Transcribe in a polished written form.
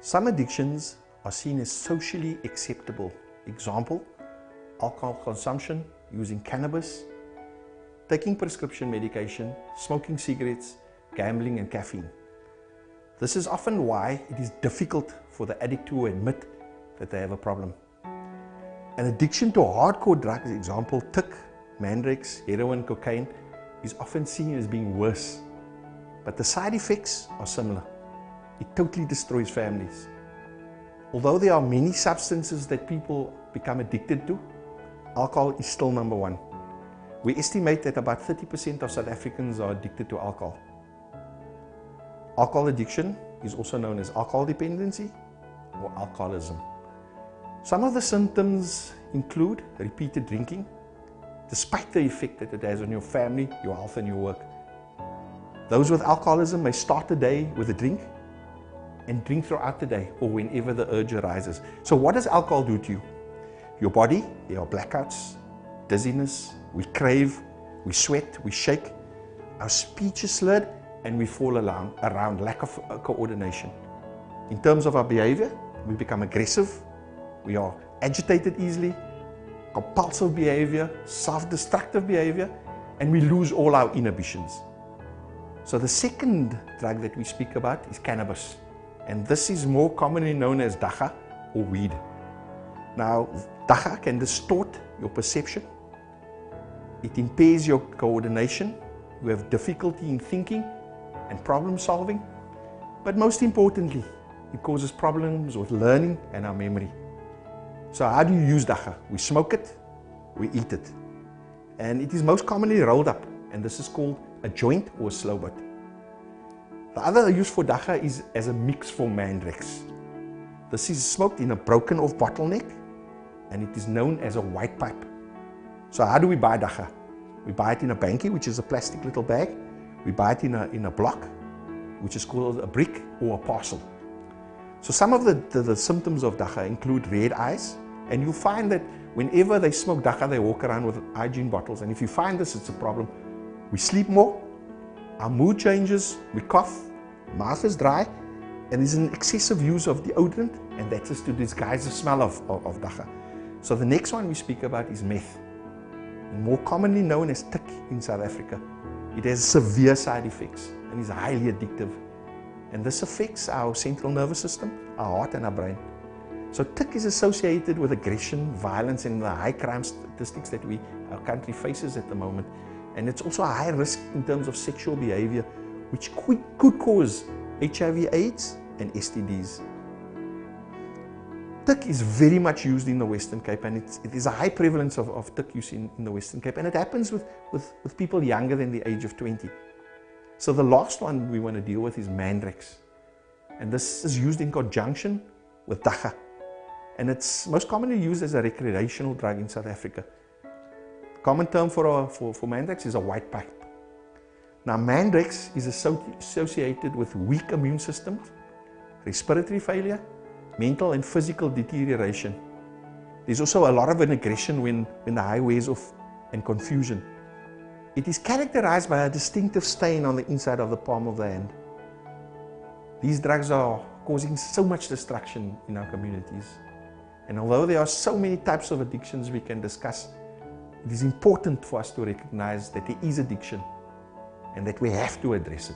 Some addictions are seen as socially acceptable. Example, alcohol consumption, using cannabis, taking prescription medication, smoking cigarettes, gambling and caffeine. This is often why it is difficult for the addict to admit that they have a problem. An addiction to hardcore drugs, example, tik, mandrakes, heroin, cocaine, is often seen as being worse. But the side effects are similar. It totally destroys families. Although there are many substances that people become addicted to, alcohol is still number one. We estimate that about 30% of South Africans are addicted to alcohol. Alcohol addiction is also known as alcohol dependency or alcoholism. Some of the symptoms include repeated drinking, despite the effect that it has on your family, your health and your work. Those with alcoholism may start the day with a drink and drink throughout the day or whenever the urge arises. So what does alcohol do to you? Your body, there are blackouts, dizziness, we crave, we sweat, we shake, our speech is slurred, and we fall around lack of coordination. In terms of our behavior, we become aggressive, we are agitated easily, compulsive behavior, self-destructive behavior, and we lose all our inhibitions. So the second drug that we speak about is cannabis, and this is more commonly known as Dhaka or weed. Now, Dhaka can distort your perception, it impairs your coordination, you have difficulty in thinking and problem solving, but most importantly, it causes problems with learning and our memory. So how do you use Dhaka? We smoke it, we eat it. And it is most commonly rolled up, and this is called a joint or a slow bud. The other use for Dhaka is as a mix for mandrakes. This is smoked in a broken off bottleneck, and it is known as a white pipe. So how do we buy Dhaka? We buy it in a bankie, which is a plastic little bag. We buy it in a block, which is called a brick or a parcel. So some of the symptoms of Dhaka include red eyes, and you'll find that whenever they smoke Dhaka, they walk around with hygiene bottles. And if you find this, it's a problem. We sleep more, our mood changes, we cough, mouth is dry, and there's an excessive use of deodorant, and that is to disguise the smell of Dhaka. So the next one we speak about is meth, more commonly known as tik in South Africa. It has severe side effects and is highly addictive. And this affects our central nervous system, our heart and our brain. So tik is associated with aggression, violence, and the high crime statistics that our country faces at the moment. And it's also a high risk in terms of sexual behavior, which could cause HIV/AIDS and STDs. Tik is very much used in the Western Cape, and it is a high prevalence of tik use in the Western Cape, and it happens with people younger than the age of 20. So the last one we want to deal with is mandrakes, and this is used in conjunction with Dhaka, and it's most commonly used as a recreational drug in South Africa. Common term for mandrakes is a white pipe. Now mandrakes is associated with weak immune systems, respiratory failure, mental and physical deterioration. There's also a lot of an aggression when the high wears off, and confusion. It is characterized by a distinctive stain on the inside of the palm of the hand. These drugs are causing so much destruction in our communities. And although there are so many types of addictions we can discuss, it is important for us to recognize that there is addiction and that we have to address it.